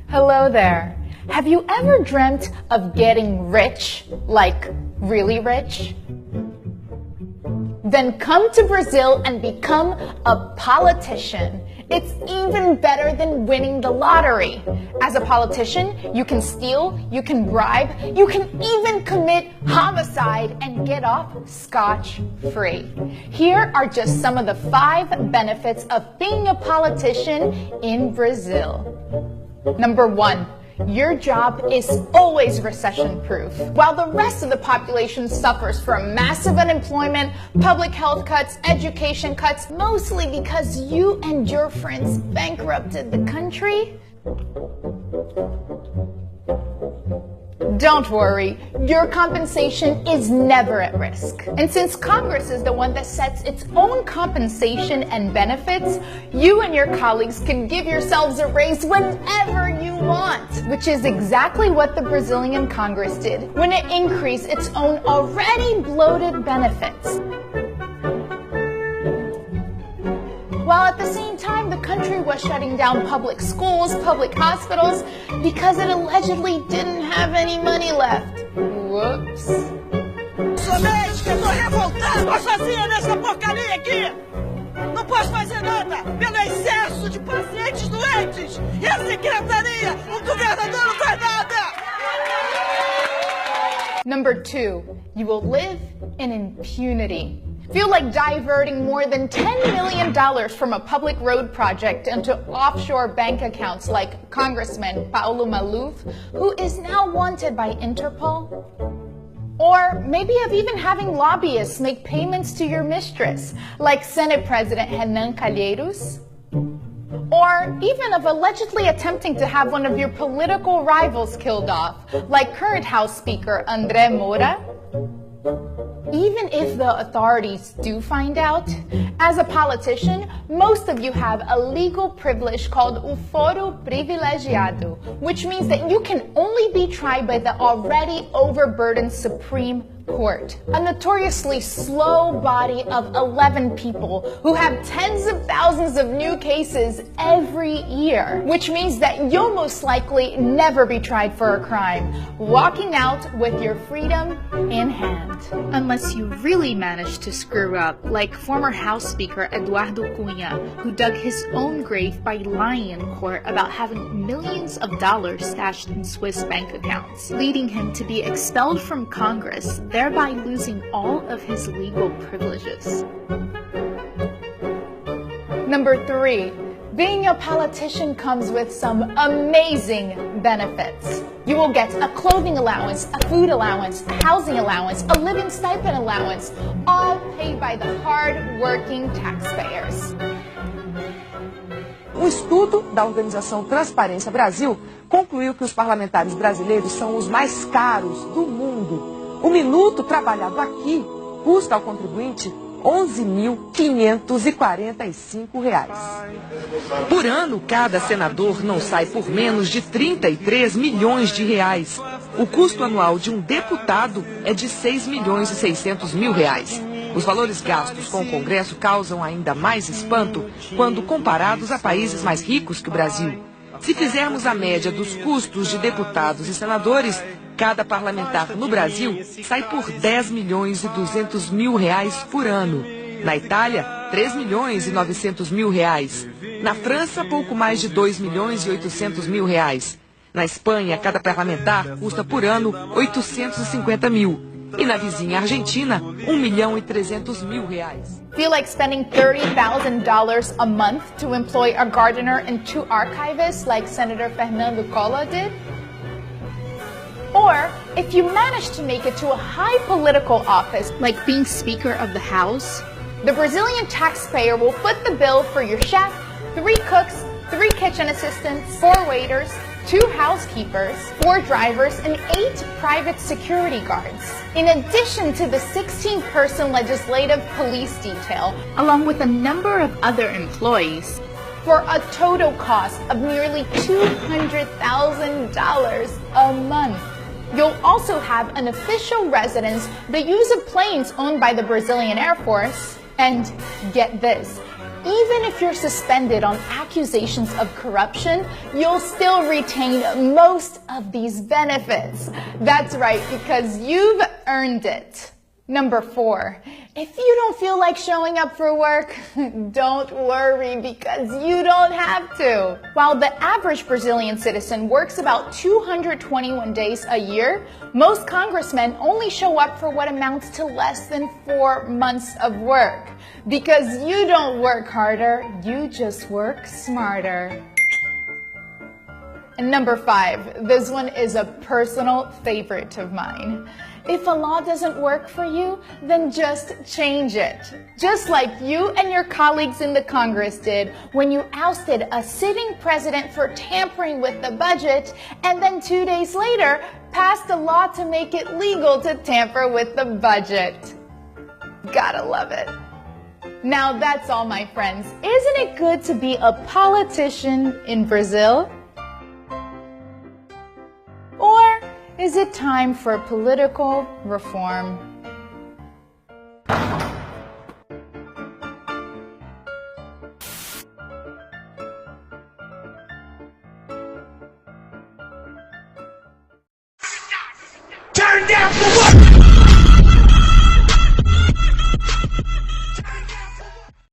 Hello there. Have you ever dreamt of getting rich, like really rich? Then come to Brazil and become a politician. It's even better than winning the lottery. As a politician, you can steal, you can bribe, you can even commit homicide and get off scotch-free. Here are just some of the 5 benefits of being a politician in Brazil. Number 1. Your job is always recession-proof. While the rest of the population suffers from massive unemployment, public health cuts, education cuts, mostly because you and your friends bankrupted the country, don't worry, your compensation is never at risk. And since Congress is the one that sets its own compensation and benefits, you and your colleagues can give yourselves a raise whenever you want, which is exactly what the Brazilian Congress did when it increased its own already bloated benefits. While at the same time, the country was shutting down public schools, public hospitals, because it allegedly didn't have any money left. Whoops. Somente que eu tô revoltado sozinha nessa porcaria aqui! Não posso fazer nada pelo excesso de pacientes doentes! E a secretaria, o governador não faz nada! Number 2, you will live in impunity. Feel like diverting more than $10 million from a public road project into offshore bank accounts like Congressman Paulo Maluf, who is now wanted by Interpol? Or maybe of even having lobbyists make payments to your mistress, like Senate President Renan Calheiros? Or even of allegedly attempting to have one of your political rivals killed off, like current House Speaker André Moura? Even if the authorities do find out, as a politician, most of you have a legal privilege called o foro privilegiado, which means that you can only be tried by the already overburdened Supreme Court, a notoriously slow body of 11 people who have tens of thousands of new cases every year, which means that you'll most likely never be tried for a crime, walking out with your freedom in hand. Unless you really manage to screw up, like former House Speaker Eduardo Cunha, who dug his own grave by lying in court about having millions of dollars stashed in Swiss bank accounts, leading him to be expelled from Congress, thereby losing all of his legal privileges. Number 3, being a politician comes with some amazing benefits. You will get a clothing allowance, a food allowance, a housing allowance, a living stipend allowance, all paid by the hard-working taxpayers. Um estudo da organização Transparência Brasil concluiu que os parlamentares brasileiros são os mais caros do mundo. O minuto trabalhado aqui custa ao contribuinte R$ 11.545. Por ano, cada senador não sai por menos de 33 milhões de reais. O custo anual de um deputado é de 6.600.000 reais. Os valores gastos com o Congresso causam ainda mais espanto quando comparados a países mais ricos que o Brasil. Se fizermos a média dos custos de deputados e senadores, cada parlamentar no Brasil sai por R$ 10.200.000 reais por ano. Na Itália, R$ 3.900.000 reais. Na França, pouco mais de R$ 2.800.000 reais. Na Espanha, cada parlamentar custa por ano R$ 850.000. E na vizinha Argentina, R$ 1.300.000 reais. Feel like spending $30,000 a month to employ a gardener and 2 archivists like Senator Fernando Collor did? Or, if you manage to make it to a high political office, Like being Speaker of the House? the Brazilian taxpayer will foot the bill for your chef, 3 cooks, 3 kitchen assistants, 4 waiters, 2 housekeepers, 4 drivers, and 8 private security guards, in addition to the 16-person legislative police detail, Along with a number of other employees. for a total cost of nearly $200,000 a month. You'll also have an official residence, the use of planes owned by the Brazilian Air Force, and get this, even if you're suspended on accusations of corruption, you'll still retain most of these benefits. That's right, because you've earned it. Number 4, if you don't feel like showing up for work, don't worry because you don't have to. While the average Brazilian citizen works about 221 days a year, most congressmen only show up for what amounts to less than 4 months of work. Because you don't work harder, you just work smarter. And number 5, this one is a personal favorite of mine. If a law doesn't work for you, then just change it. Just like you and your colleagues in the Congress did when you ousted a sitting president for tampering with the budget, and then 2 days later passed a law to make it legal to tamper with the budget. Gotta love it. Now that's all, my friends. Isn't it good to be a politician in Brazil? Or is it time for political reform? Turn down for what?